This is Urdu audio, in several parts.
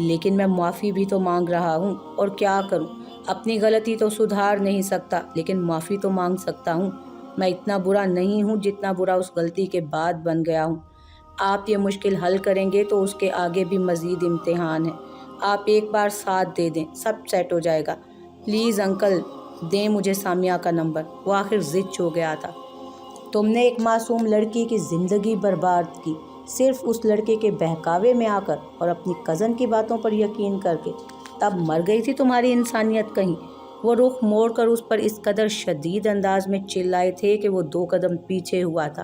لیکن میں معافی بھی تو مانگ رہا ہوں، اور کیا کروں؟ اپنی غلطی تو سدھار نہیں سکتا، لیکن معافی تو مانگ سکتا ہوں۔ میں اتنا برا نہیں ہوں جتنا برا اس غلطی کے بعد بن گیا ہوں۔ آپ یہ مشکل حل کریں گے تو اس کے آگے بھی مزید امتحان ہے۔ آپ ایک بار ساتھ دے دیں، سب سیٹ ہو جائے گا۔ پلیز انکل، دیں مجھے سامیہ کا نمبر۔ وہ آخر ضد ہو گیا تھا۔ تم نے ایک معصوم لڑکی کی زندگی برباد کی، صرف اس لڑکے کے بہکاوے میں آ کر اور اپنی کزن کی باتوں پر یقین کر کے۔ تب مر گئی تھی تمہاری انسانیت کہیں۔ وہ رخ موڑ کر اس پر اس قدر شدید انداز میں چلائے تھے کہ وہ 2 قدم پیچھے ہوا تھا۔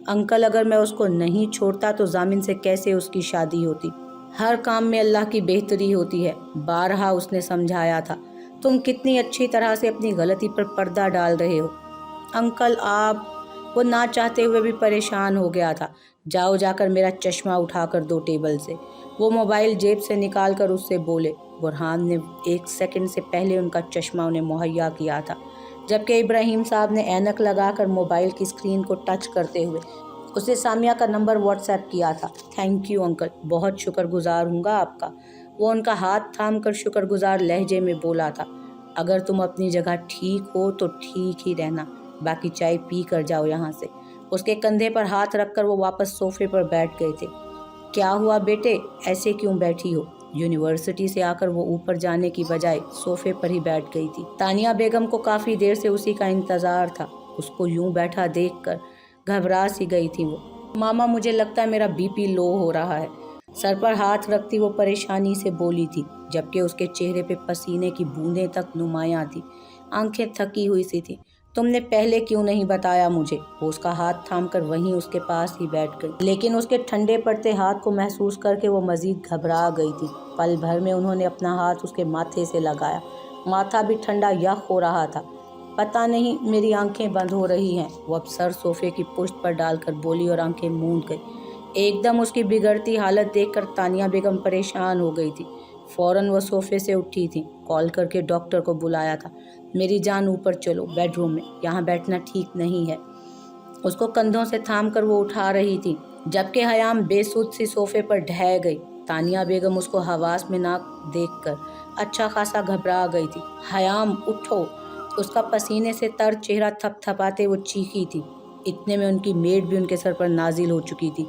انکل، اگر میں اس کو نہیں چھوڑتا تو ضامن سے کیسے اس کی شادی ہوتی؟ ہر کام میں اللہ کی بہتری ہوتی ہے، بارہا اس نے سمجھایا تھا۔ تم کتنی اچھی طرح سے اپنی غلطی پر پردہ ڈال رہے ہو۔ انکل آپ، وہ نہ چاہتے ہوئے بھی پریشان ہو گیا تھا۔ جاؤ، جا کر میرا چشمہ اٹھا کر دو ٹیبل سے۔ وہ موبائل جیب سے نکال کر اس سے بولے۔ برہان نے 1 سیکنڈ سے پہلے ان کا چشمہ انہیں مہیا کیا تھا، جبکہ ابراہیم صاحب نے اینک لگا کر موبائل کی اسکرین کو ٹچ کرتے ہوئے اسے سامیہ کا نمبر واٹس ایپ کیا تھا۔ تھینک یو انکل، بہت شکر گزار ہوں گا آپ کا۔ وہ ان کا ہاتھ تھام کر شکر گزار لہجے میں بولا تھا۔ اگر تم اپنی جگہ ٹھیک ہو تو ٹھیک ہی رہنا، باقی چائے پی کر جاؤ یہاں سے۔ اس کے کندھے پر ہاتھ رکھ کر وہ واپس صوفے پر بیٹھ گئے تھے۔ کیا ہوا بیٹے، ایسے کیوں بیٹھی ہو؟ یونیورسٹی سے آ کر وہ اوپر جانے کی بجائے صوفے پر ہی بیٹھ گئی تھی۔ تانیہ بیگم کو کافی دیر سے اسی کا انتظار تھا۔ اس کو یوں بیٹھا دیکھ کر گھبرا سی گئی تھی وہ۔ ماما، مجھے لگتا ہے میرا بی پی لو ہو رہا ہے۔ سر پر ہاتھ رکھتی وہ پریشانی سے بولی تھی، جبکہ اس کے چہرے پہ پسینے کی بوندیں تک نمایاں تھیں، آنکھیں تھکی ہوئی سی تھیں۔ تم نے پہلے کیوں نہیں بتایا مجھے؟ وہ اس کا ہاتھ تھام کر وہیں اس کے پاس ہی بیٹھ گئی، لیکن اس کے ٹھنڈے پڑتے ہاتھ کو محسوس کر کے وہ مزید گھبرا گئی تھی۔ پل بھر میں انہوں نے اپنا ہاتھ اس کے ماتھے سے لگایا، ماتھا بھی ٹھنڈا یخ ہو رہا تھا۔ پتہ نہیں، میری آنکھیں بند ہو رہی ہیں، وہ اب سر صوفے کی پشت پر ڈال کر بولی اور آنکھیں موند گئی۔ ایک دم اس کی بگڑتی حالت دیکھ کر تانیہ بیگم پریشان ہو گئی تھی۔ فوراً وہ صوفے سے اٹھی تھی، کال کر کے ڈاکٹر کو بلایا تھا۔ میری جان اوپر چلو، بیڈ روم میں، یہاں بیٹھنا ٹھیک نہیں ہے۔ اس کو کندھوں سے تھام کر وہ اٹھا رہی تھی، جبکہ حیام بے سود سی صوفے پر ڈھہ گئی۔ تانیہ بیگم اس کو حواس میں نہ دیکھ کر اچھا خاصا گھبرا گئی تھی۔ حیام اٹھو! اس کا پسینے سے تر چہرہ تھپ تھپاتے وہ چیخی تھی۔ اتنے میں ان کی میڈ بھی ان کے سر پر نازل ہو چکی تھی۔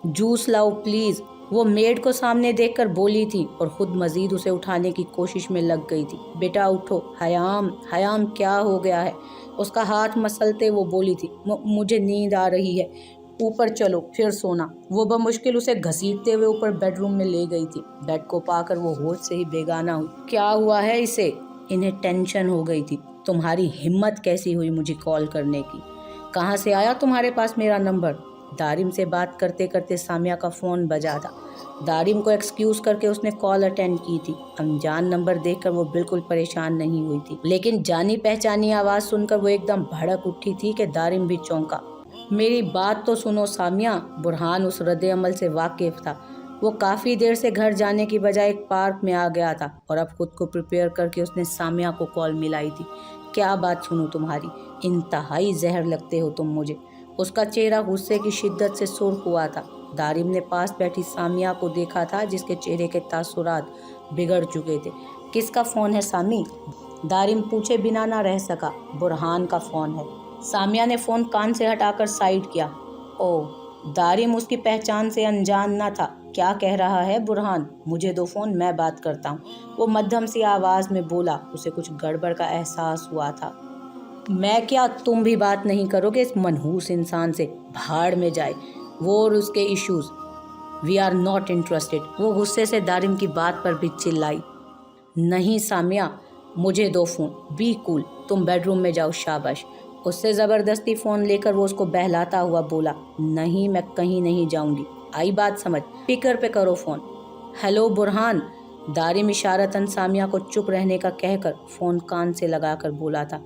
جوس لاؤ پلیز، وہ میڈ کو سامنے دیکھ کر بولی تھی اور خود مزید اسے اٹھانے کی کوشش میں لگ گئی تھی۔ بیٹا اٹھو۔ حیام، حیام کیا ہو گیا ہے؟ اس کا ہاتھ مسلتے وہ بولی تھی۔ مجھے نیند آ رہی ہے، اوپر چلو پھر سونا۔ وہ بمشکل اسے گھسیٹتے ہوئے اوپر بیڈ روم میں لے گئی تھی۔ بیڈ کو پا کر وہ ہوش سے ہی بیگانہ ہوئی۔ کیا ہوا ہے اسے؟ انہیں ٹینشن ہو گئی تھی۔ تمہاری ہمت کیسی ہوئی مجھے کال کرنے کی؟ کہاں سے آیا تمہارے پاس میرا نمبر؟ دارم سے بات کرتے کرتے سامیہ کا فون بجا تھا۔ دارم کو ایکسکیوز کر کے اس نے کال اٹینڈ کی تھی۔ انجان نمبر دیکھ کر وہ بالکل پریشان نہیں ہوئی تھی، لیکن جانی پہچانی آواز سن کر وہ ایک دم بھڑک اٹھی تھی کہ دارم بھی چونکا۔ میری بات تو سنو سامیہ۔ برہان اس رد عمل سے واقف تھا۔ وہ کافی دیر سے گھر جانے کی بجائے ایک پارک میں آ گیا تھا اور اب خود کو پریپیئر کر کے اس نے سامیہ کو کال ملائی تھی۔ کیا بات سنوں تمہاری؟ انتہائی زہر لگتے ہو تم مجھے۔ اس کا چہرہ غصے کی شدت سے سرخ ہوا تھا۔ دارم نے پاس بیٹھی سامیہ کو دیکھا تھا، جس کے چہرے کے تاثرات بگڑ چکے تھے۔ کس کا فون ہے سامی؟ دارم پوچھے بنا نہ رہ سکا۔ برہان کا فون ہے۔ سامیہ نے فون کان سے ہٹا کر سائڈ کیا۔ او! دارم اس کی پہچان سے انجان نہ تھا۔ کیا کہہ رہا ہے برہان؟ مجھے دو فون، میں بات کرتا ہوں، وہ مدھم سی آواز میں بولا۔ اسے کچھ گڑبڑ کا احساس ہوا تھا۔ میں کیا، تم بھی بات نہیں کرو گے اس منحوس انسان سے؟ بھاڑ میں جائے وہ اور اس کے issues. We are not interested. وہ غصے سے دارم کی بات پر بھی چلائی۔ نہیں سامیہ، مجھے دو فون، بی کول، تم بیڈ روم میں جاؤ۔ شاباش۔ اس سے زبردستی فون لے کر وہ اس کو بہلاتا ہوا بولا۔ نہیں، میں کہیں نہیں جاؤں گی، آئی بات سمجھ؟ اسپیکر پہ کرو فون۔ ہیلو برہان۔ دارم اشارتاً سامیہ کو چپ رہنے کا کہہ کر فون کان سے لگا کر بولا تھا۔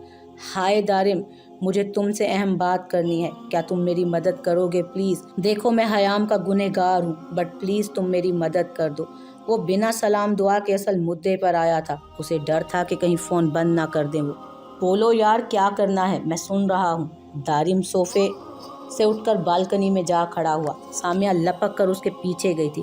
ہائے دارم، مجھے تم سے اہم بات کرنی ہے، کیا تم میری مدد کرو گے پلیز؟ دیکھو میں حیام کا گنہگار ہوں، بٹ پلیز تم میری مدد کر دو۔ وہ بنا سلام دعا کے اصل مدعے پر آیا تھا۔ اسے ڈر تھا کہ کہیں فون بند نہ کر دیں وہ۔ بولو یار، کیا کرنا ہے؟ میں سن رہا ہوں۔ دارم صوفے سے اٹھ کر بالکنی میں جا کھڑا ہوا۔ سامیہ لپک کر اس کے پیچھے گئی تھی۔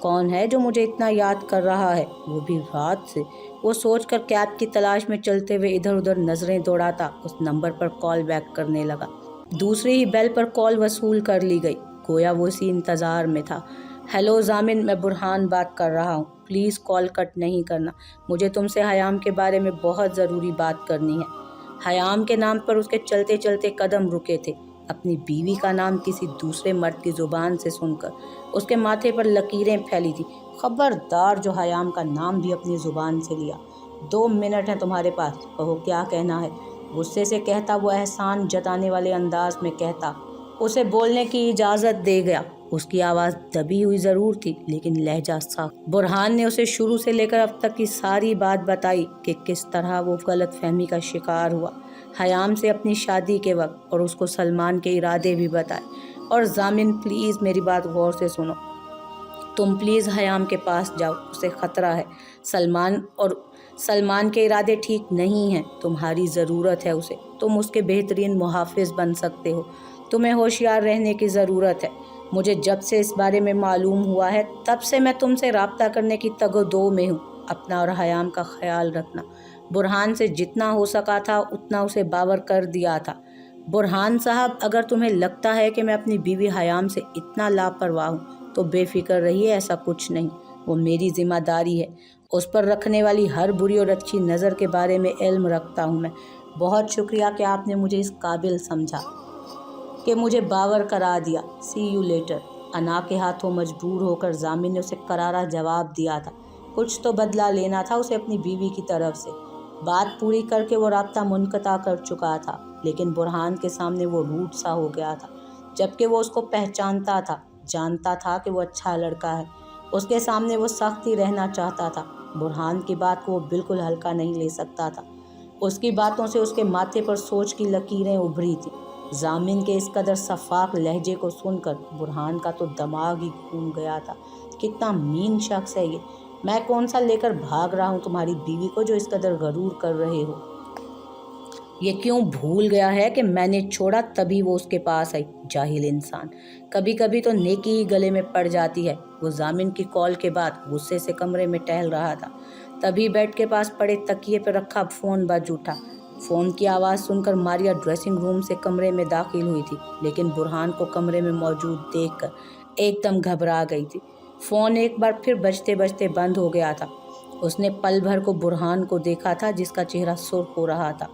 کون ہے جو مجھے اتنا یاد کر رہا ہے، وہ بھی رات سے؟ وہ سوچ کر کیب کی تلاش میں چلتے ہوئے ادھر ادھر نظریں دوڑاتا اس نمبر پر کال بیک کرنے لگا۔ دوسری ہی بیل پر کال وصول کر لی گئی، گویا وہ اسی انتظار میں تھا۔ ہیلو ضامن، میں برہان بات کر رہا ہوں، پلیز کال کٹ نہیں کرنا، مجھے تم سے حیام کے بارے میں بہت ضروری بات کرنی ہے۔ حیام کے نام پر اس کے چلتے چلتے قدم رکے تھے۔ اپنی بیوی کا نام کسی دوسرے مرد کی زبان سے سن کر اس کے ماتھے پر لکیریں پھیلی تھی۔ خبردار جو حیام کا نام بھی اپنی زبان سے لیا۔ 2 منٹ ہیں تمہارے پاس، کہو کیا کہنا ہے۔ غصے سے کہتا وہ احسان جتانے والے انداز میں کہتا۔ اسے بولنے کی اجازت دے گیا۔ اس کی آواز دبی ہوئی ضرور تھی لیکن لہجہ سخت۔ برہان نے اسے شروع سے لے کر اب تک کی ساری بات بتائی کہ کس طرح وہ غلط فہمی کا شکار ہوا حیام سے اپنی شادی کے وقت، اور اس کو سلمان کے ارادے بھی بتائے۔ اور ضامن پلیز میری بات غور سے سنو، تم پلیز حیام کے پاس جاؤ، اسے خطرہ ہے۔ سلمان کے ارادے ٹھیک نہیں ہیں، تمہاری ضرورت ہے اسے، تم اس کے بہترین محافظ بن سکتے ہو، تمہیں ہوشیار رہنے کی ضرورت ہے۔ مجھے جب سے اس بارے میں معلوم ہوا ہے تب سے میں تم سے رابطہ کرنے کی تگ و دو میں ہوں، اپنا اور حیام کا خیال رکھنا۔ برہان سے جتنا ہو سکا تھا اتنا اسے باور کر دیا تھا۔ برہان صاحب، اگر تمہیں لگتا ہے کہ میں اپنی بیوی حیام سے اتنا لاپرواہ ہوں تو بے فکر رہیے، ایسا کچھ نہیں، وہ میری ذمہ داری ہے، اس پر رکھنے والی ہر بری اور اچھی نظر کے بارے میں علم رکھتا ہوں میں۔ بہت شکریہ کہ آپ نے مجھے اس قابل سمجھا کہ مجھے باور کرا دیا۔ سی یو لیٹر۔ انا کے ہاتھوں مجبور ہو کر ضامن نے اسے کرارا جواب دیا تھا۔ کچھ تو بدلہ لینا تھا اسے اپنی بیوی کی طرف سے۔ بات پوری کر کے وہ رابطہ منقطع کر چکا تھا، لیکن برہان کے سامنے وہ روٹ سا ہو گیا تھا، جبکہ وہ اس کو پہچانتا تھا، جانتا تھا کہ وہ اچھا لڑکا ہے۔ اس کے سامنے وہ سخت ہی رہنا چاہتا تھا۔ برہان کی بات کو وہ بالکل ہلکا نہیں لے سکتا تھا۔ اس کی باتوں سے اس کے ماتھے پر سوچ کی لکیریں ابھری تھیں۔ ضامن کے اس قدر شفاف لہجے کو سن کر برہان کا تو دماغ ہی گھوم گیا تھا۔ کتنا مین شخص ہے یہ! میں کون سا لے کر بھاگ رہا ہوں تمہاری بیوی کو جو اس قدر غرور کر رہے ہو؟ یہ کیوں بھول گیا ہے کہ میں نے چھوڑا تبھی وہ اس کے پاس آئی؟ جاہل انسان! کبھی کبھی تو نیکی ہی گلے میں پڑ جاتی ہے۔ وہ ضامن کی کال کے بعد غصے سے کمرے میں ٹہل رہا تھا، تبھی بیڈ کے پاس پڑے تکیے پہ رکھا فون بج اٹھا۔ فون کی آواز سن کر ماریا ڈریسنگ روم سے کمرے میں داخل ہوئی تھی، لیکن برہان کو کمرے میں موجود دیکھ کر ایک دم گھبرا گئی تھی۔ فون ایک بار پھر بجتے بجتے بند ہو گیا تھا۔ اس نے پل بھر کو برہان کو دیکھا تھا جس کا چہرہ سرخ ہو رہا تھا۔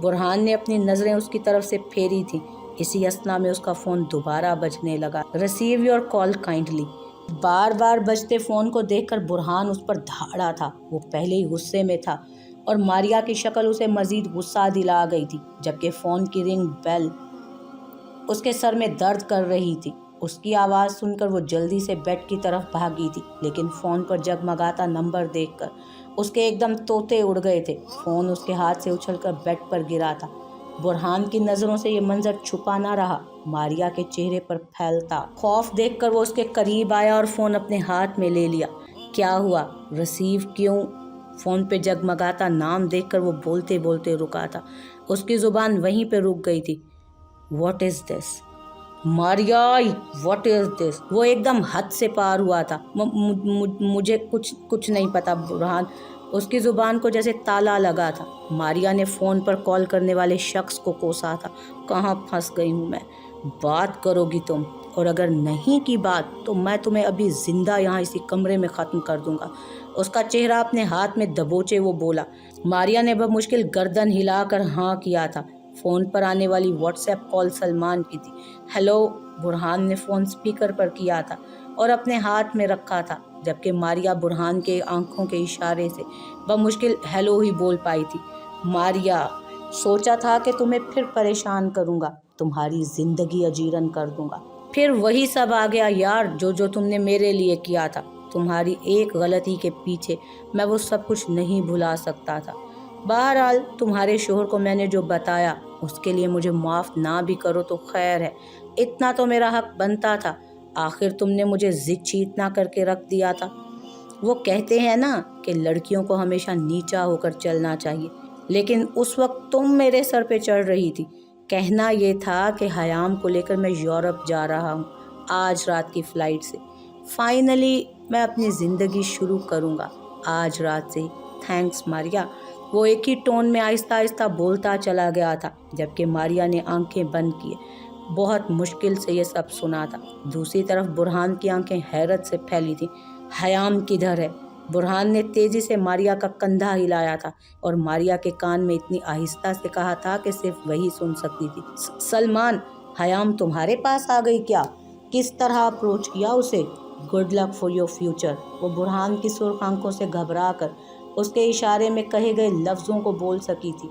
برہان نے اپنی نظریں اس کی طرف سے پھیری تھیں۔ اسی اثنا میں اس کا فون دوبارہ بجنے لگا۔ Receive your call kindly. بار بار بجتے فون کو دیکھ کر برہان اس پر دھاڑا تھا۔ وہ پہلے ہی غصے میں تھا اور ماریا کی شکل اسے مزید غصہ دلا گئی تھی، جبکہ فون کی رنگ بیل اس کے سر میں درد کر رہی تھی۔ اس کی آواز سن کر وہ جلدی سے بیڈ کی طرف بھاگی تھی، لیکن فون پر جگمگاتا نمبر دیکھ کر اس کے ایک دم طوطے اڑ گئے تھے۔ فون اس کے ہاتھ سے اچھل کر بیڈ پر گرا تھا۔ برہان کی نظروں سے یہ منظر چھپا نہ رہا۔ ماریا کے چہرے پر پھیلتا خوف دیکھ کر وہ اس کے قریب آیا اور فون اپنے ہاتھ میں لے لیا۔ کیا ہوا؟ ریسیو کیوں؟ فون پہ جگمگاتا نام دیکھ کر وہ بولتے بولتے رکا تھا۔ اس کی زبان وہیں پہ رک گئی تھی۔ What is this? Maria, what is this? وہ ایک دم حد سے پار ہوا تھا۔ مجھے کچھ نہیں پتا برہان۔ اس کی زبان کو جیسے تالا لگا تھا۔ ماریا نے فون پر کال کرنے والے شخص کو کوسا تھا۔ کہاں پھنس گئی ہوں میں؟ بات کرو گی تم، اور اگر نہیں کی بات تو میں تمہیں ابھی زندہ یہاں اسی کمرے میں ختم کر دوں گا۔ اس کا چہرہ اپنے ہاتھ میں دبوچے وہ بولا۔ ماریا نے بمشکل گردن ہلا کر ہاں کیا تھا۔ فون پر آنے والی واٹس ایپ کال سلمان کی تھی۔ ہیلو! برہان نے فون سپیکر پر کیا تھا اور اپنے ہاتھ میں رکھا تھا، جبکہ ماریا برہان کے آنکھوں کے اشارے سے بمشکل ہیلو ہی بول پائی تھی۔ ماریا، سوچا تھا کہ تمہیں پھر پریشان کروں گا، تمہاری زندگی اجیرن کر دوں گا۔ پھر وہی سب آ گیا یار جو تم نے میرے لیے کیا تھا۔ تمہاری ایک غلطی کے پیچھے میں وہ سب کچھ نہیں بھلا سکتا تھا۔ بہرحال تمہارے شوہر کو میں نے جو بتایا اس کے لیے مجھے معاف نہ بھی کرو تو خیر ہے، اتنا تو میرا حق بنتا تھا۔ آخر تم نے مجھے ضد چیتنا کر کے رکھ دیا تھا۔ وہ کہتے ہیں نا کہ لڑکیوں کو ہمیشہ نیچا ہو کر چلنا چاہیے، لیکن اس وقت تم میرے سر پہ چڑھ رہی تھی۔ کہنا یہ تھا کہ حیام کو لے کر میں یورپ جا رہا ہوں آج رات کی فلائٹ سے۔ فائنلی میں اپنی زندگی شروع کروں گا آج رات سے. تھینکس ماریا. وہ ایک ہی ٹون میں آہستہ آہستہ بولتا چلا گیا تھا جبکہ ماریا نے آنکھیں بند کیے. بہت مشکل سے یہ سب سنا تھا. دوسری طرف برہان کی آنکھیں حیرت سے پھیلی تھیں. حیام کدھر ہے؟ برہان نے تیزی سے ماریا کا کندھا ہلایا تھا اور ماریا کے کان میں اتنی آہستہ سے کہا تھا کہ صرف وہی سن سکتی تھی. سلمان، حیام تمہارے پاس آ گئی کیا؟ کس طرح اپروچ کیا اسے؟ Good luck for your future. وہ برہان کی سرخ آنکھوں سے گھبرا کر اس کے اشارے میں کہے گئے لفظوں کو بول سکی تھی.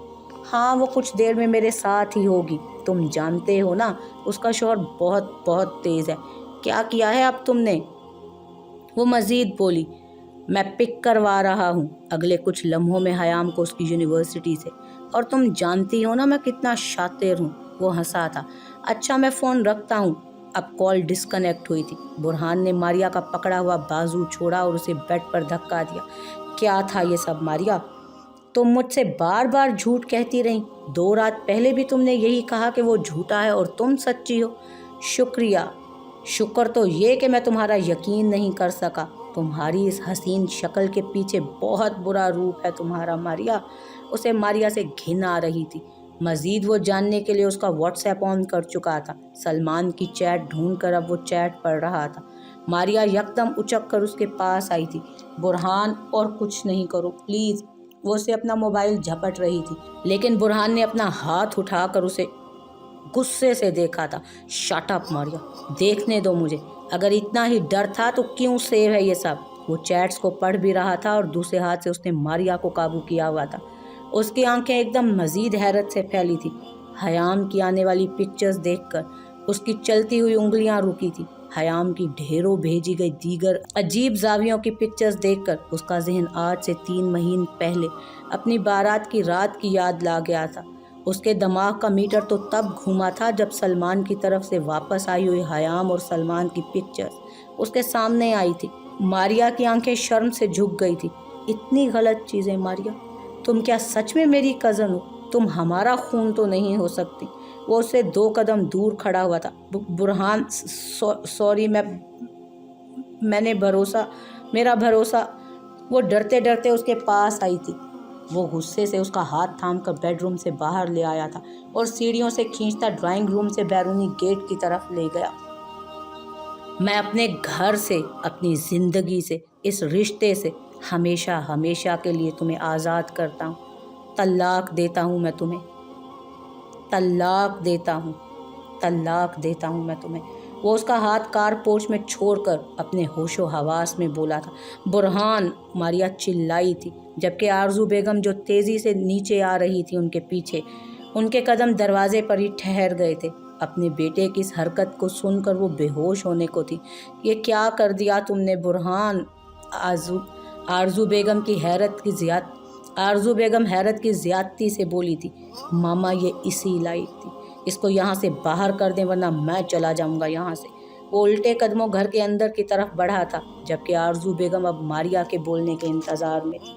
ہاں، وہ کچھ دیر میں میرے ساتھ ہی ہوگی. تم جانتے ہو نا اس کا شوہر بہت بہت تیز ہے. کیا کیا ہے اب تم نے؟ وہ مزید بولی. میں پک کروا رہا ہوں اگلے کچھ لمحوں میں حیام کو اس کی یونیورسٹی سے. اور تم جانتی ہو نا میں کتنا شاطر ہوں. وہ ہنسا تھا. اچھا میں فون رکھتا ہوں. اب کال ڈسکنیکٹ ہوئی تھی. برہان نے ماریا کا پکڑا ہوا بازو چھوڑا اور اسے بیڈ پر دھکا دیا. کیا تھا یہ سب ماریا؟ تم مجھ سے بار بار جھوٹ کہتی رہیں. 2 رات پہلے بھی تم نے یہی کہا کہ وہ جھوٹا ہے اور تم سچی ہو. شکریہ. شکر تو یہ کہ میں تمہارا یقین نہیں کر سکا. تمہاری اس حسین شکل کے پیچھے بہت برا روپ ہے تمہارا ماریا. اسے ماریا سے گھن آ رہی تھی. مزید وہ جاننے کے لیے اس کا واٹس ایپ آن کر چکا تھا. سلمان کی چیٹ ڈھونڈ کر اب وہ چیٹ پڑھ رہا تھا. ماریا یکدم اچک کر اس کے پاس آئی تھی. برہان اور کچھ نہیں کرو پلیز. وہ اسے اپنا موبائل جھپٹ رہی تھی لیکن برہان نے اپنا ہاتھ اٹھا کر اسے غصے سے دیکھا تھا. شٹ اپ ماریا، دیکھنے دو مجھے. اگر اتنا ہی ڈر تھا تو کیوں سیو ہے یہ سب؟ وہ چیٹس کو پڑھ بھی رہا تھا اور دوسرے ہاتھ سے اس نے ماریا کو قابو کیا ہوا تھا. اس کی آنکھیں ایک دم مزید حیرت سے پھیلی تھی. حیام کی آنے والی پکچرز دیکھ کر اس کی چلتی ہوئی انگلیاں رکی تھی. حیام کی ڈھیروں بھیجی گئی دیگر عجیب زاویوں کی پکچرز دیکھ کر اس کا ذہن آج سے 3 مہینے پہلے اپنی بارات کی رات کی یاد لا گیا تھا. اس کے دماغ کا میٹر تو تب گھوما تھا جب سلمان کی طرف سے واپس آئی ہوئی حیام اور سلمان کی پکچرز اس کے سامنے آئی تھی. ماریا کی آنکھیں شرم سے جھک گئی تھی. اتنی غلط چیزیں ماریا، تم کیا سچ میں میری کزن ہو؟ تم ہمارا خون تو نہیں ہو سکتی. وہ اس سے 2 قدم دور کھڑا ہوا تھا. برہان سوری، میرا بھروسہ. وہ ڈرتے ڈرتے اس کے پاس آئی تھی. وہ غصے سے اس کا ہاتھ تھام کر بیڈ روم سے باہر لے آیا تھا اور سیڑھیوں سے کھینچتا ڈرائنگ روم سے بیرونی گیٹ کی طرف لے گیا. میں اپنے گھر سے، اپنی زندگی سے، اس رشتے سے ہمیشہ ہمیشہ کے لیے تمہیں آزاد کرتا ہوں. طلاق دیتا ہوں میں تمہیں. طلاق دیتا ہوں میں تمہیں. وہ اس کا ہاتھ کار پورچ میں چھوڑ کر اپنے ہوش و حواس میں بولا تھا. برہان! ماریا چلائی تھی جبکہ آرزو بیگم جو تیزی سے نیچے آ رہی تھی ان کے پیچھے. ان کے قدم دروازے پر ہی ٹھہر گئے تھے. اپنے بیٹے کی اس حرکت کو سن کر وہ بے ہوش ہونے کو تھی. یہ کیا کر دیا تم نے برہان؟ آرزو بیگم حیرت کی زیادتی سے بولی تھی. ماما یہ اسی لائق تھی. اس کو یہاں سے باہر کر دیں ورنہ میں چلا جاؤں گا یہاں سے. وہ الٹے قدموں گھر کے اندر کی طرف بڑھا تھا جبکہ آرزو بیگم اب ماریا کے بولنے کے انتظار میں تھی.